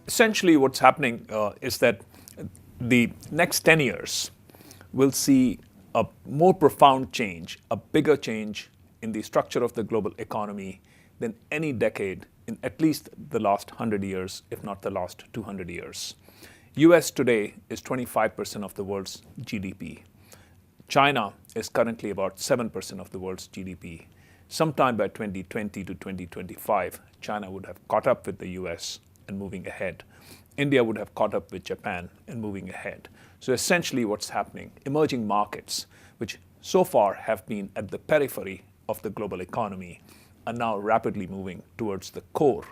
Essentially, what's happening is that the next 10 years will see a more profound change, a bigger change in the structure of the global economy than any decade in at least the last 100 years, if not the last 200 years. US today is 25% of the world's GDP. China is currently about 7% of the world's GDP. Sometime by 2020 to 2025, China would have caught up with the US and moving ahead. India would have caught up with Japan and moving ahead. So essentially what's happening, emerging markets, which so far have been at the periphery of the global economy, are now rapidly moving towards the core,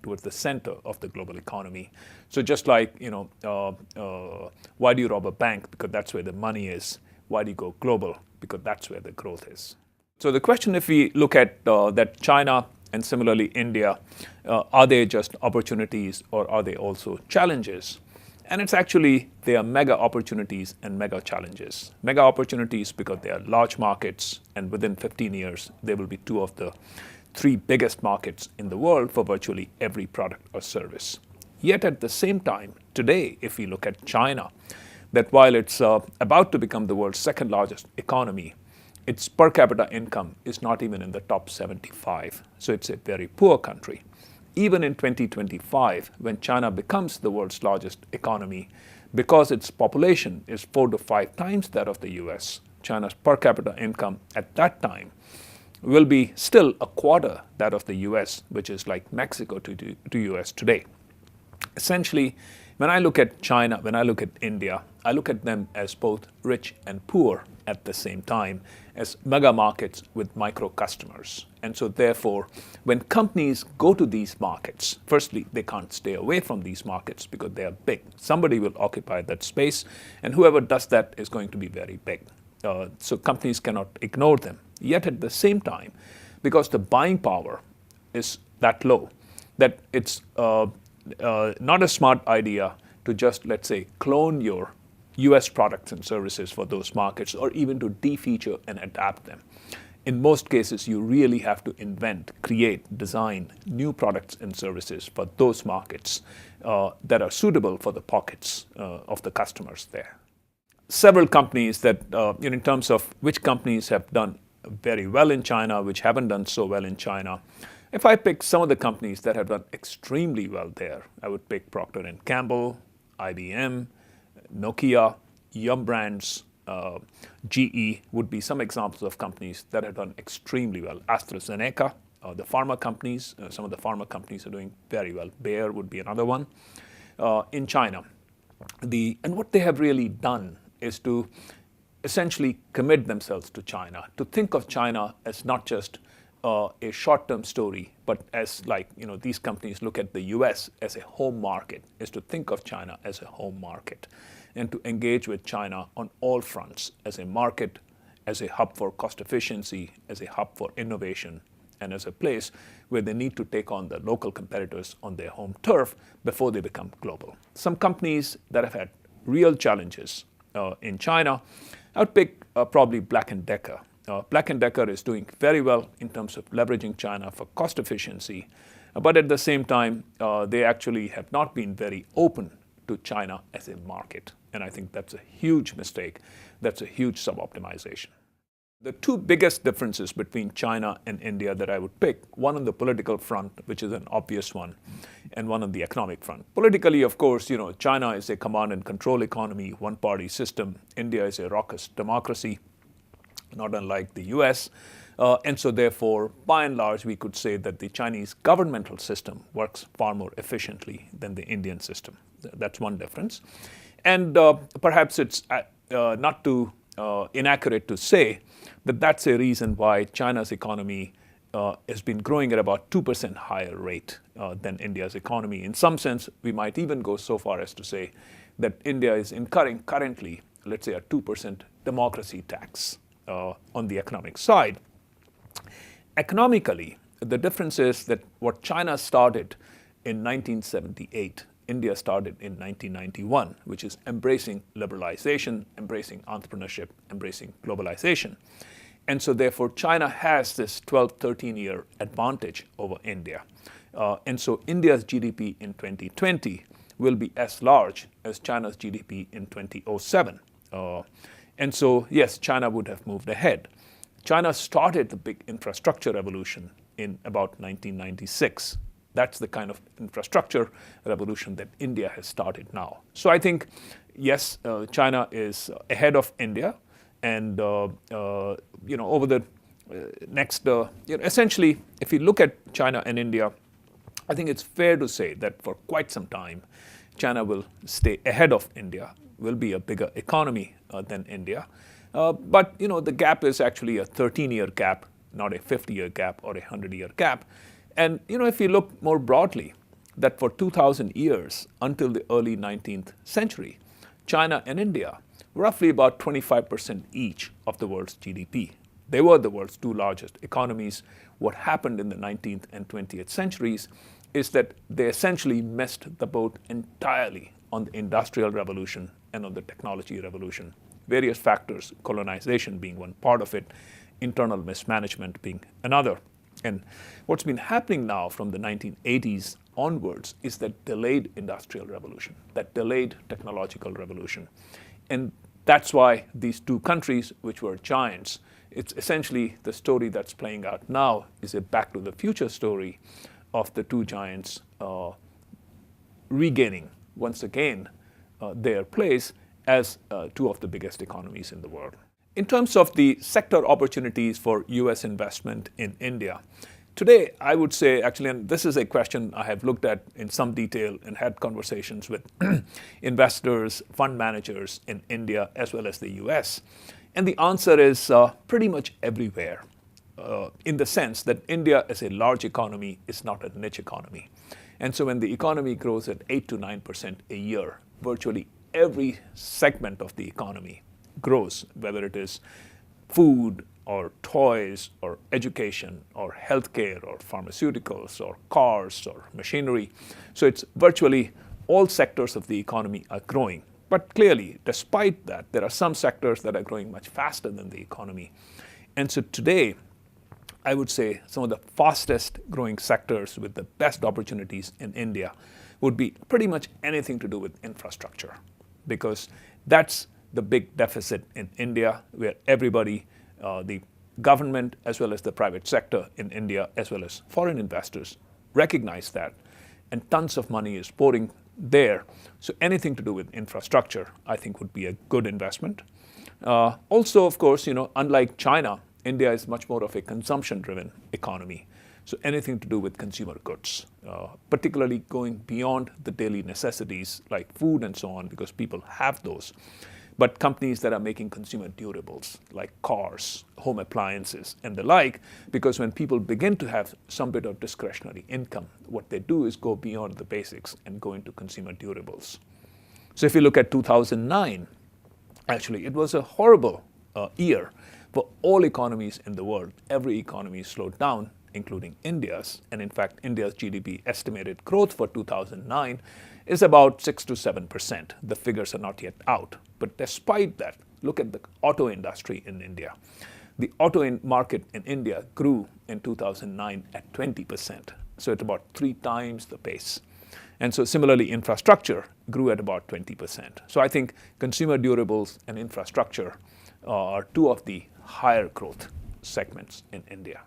towards the center of the global economy. So just like, why do you rob a bank? Because that's where the money is. Why do you go global? Because that's where the growth is. So the question, if we look at that China and similarly India, are they just opportunities or are they also challenges? And it's actually, they are mega opportunities and mega challenges. Mega opportunities because they are large markets, and within 15 years, they will be two of the three biggest markets in the world for virtually every product or service. Yet at the same time, today, if we look at China, that while it's about to become the world's second largest economy, its per capita income is not even in the top 75. So it's a very poor country. Even in 2025, when China becomes the world's largest economy, because its population is 4 to 5 times that of the US, China's per capita income at that time will be still a quarter that of the US, which is like Mexico to US today. Essentially, when I look at China, when I look at India, I look at them as both rich and poor at the same time, as mega markets with micro customers. And so therefore, when companies go to these markets, firstly, they can't stay away from these markets because they are big. Somebody will occupy that space, and whoever does that is going to be very big. So companies cannot ignore them. Yet at the same time, because the buying power is that low, that it's not a smart idea to just, let's say, clone your US products and services for those markets, or even to defeature and adapt them. In most cases, you really have to invent, create, design new products and services for those markets that are suitable for the pockets of the customers there. Several companies that, in terms of which companies have done very well in China, which haven't done so well in China, if I pick some of the companies that have done extremely well there, I would pick Procter & Gamble, IBM, Nokia, Yum Brands, GE would be some examples of companies that have done extremely well. AstraZeneca, the pharma companies, some of the pharma companies are doing very well. Bayer would be another one. In China, and what they have really done is to essentially commit themselves to China, to think of China as not just a short-term story, but as these companies look at the US as a home market, is to think of China as a home market and to engage with China on all fronts as a market, as a hub for cost efficiency, as a hub for innovation, and as a place where they need to take on the local competitors on their home turf before they become global. Some companies that have had real challenges in China, I would pick probably Black & Decker. Black & Decker is doing very well in terms of leveraging China for cost efficiency, but at the same time, they actually have not been very open to China as a market. And I think that's a huge mistake. That's a huge sub-optimization. The two biggest differences between China and India that I would pick, one on the political front, which is an obvious one, and one on the economic front. Politically, of course, China is a command and control economy, one-party system. India is a raucous democracy, not unlike the US. And so therefore, by and large, we could say that the Chinese governmental system works far more efficiently than the Indian system. That's one difference. And perhaps it's not too inaccurate to say that that's a reason why China's economy has been growing at about 2% higher rate than India's economy. In some sense, we might even go so far as to say that India is incurring currently, let's say, a 2% democracy tax on the economic side. Economically, the difference is that what China started in 1978, India started in 1991, which is embracing liberalization, embracing entrepreneurship, embracing globalization. And so therefore, China has this 12, 13-year advantage over India. And so India's GDP in 2020 will be as large as China's GDP in 2007. And so, yes, China would have moved ahead. China started the big infrastructure revolution in about 1996. That's the kind of infrastructure revolution that India has started now. So I think, yes, China is ahead of India, and over the next, essentially, if you look at China and India, I think it's fair to say that for quite some time, China will stay ahead of India, will be a bigger economy than India. But the gap is actually a 13-year gap, not a 50-year gap or a 100-year gap. And if you look more broadly, that for 2,000 years until the early 19th century, China and India, roughly about 25% each of the world's GDP. They were the world's two largest economies. What happened in the 19th and 20th centuries is that they essentially missed the boat entirely on the Industrial Revolution and on the technology revolution. Various factors, colonization being one part of it, internal mismanagement being another. And what's been happening now from the 1980s onwards is that delayed industrial revolution, that delayed technological revolution. And that's why these two countries, which were giants, it's essentially the story that's playing out now is a back to the future story of the two giants regaining once again their place as two of the biggest economies in the world. In terms of the sector opportunities for US investment in India, today I would say actually, and this is a question I have looked at in some detail and had conversations with investors, fund managers in India as well as the US. And the answer is pretty much everywhere, in the sense that India as a large economy is not a niche economy. And so when the economy grows at 8 to 9% a year, virtually every segment of the economy grows, whether it is food or toys or education or healthcare or pharmaceuticals or cars or machinery. So it's virtually all sectors of the economy are growing. But clearly, despite that, there are some sectors that are growing much faster than the economy. And so today, I would say some of the fastest growing sectors with the best opportunities in India would be pretty much anything to do with infrastructure, because that's the big deficit in India, where everybody, the government as well as the private sector in India, as well as foreign investors, recognize that, and tons of money is pouring there. So anything to do with infrastructure, I think, would be a good investment. Also, of course, unlike China, India is much more of a consumption-driven economy. So anything to do with consumer goods, particularly going beyond the daily necessities like food and so on, because people have those. But companies that are making consumer durables like cars, home appliances, and the like, because when people begin to have some bit of discretionary income, what they do is go beyond the basics and go into consumer durables. So if you look at 2009, actually, it was a horrible year for all economies in the world. Every economy slowed down, including India's. And in fact, India's GDP estimated growth for 2009 is about 6 to 7%. The figures are not yet out. But despite that, look at the auto industry in India. The auto market in India grew in 2009 at 20%. So at about 3 times the pace. And so similarly, infrastructure grew at about 20%. So I think consumer durables and infrastructure are two of the higher growth segments in India.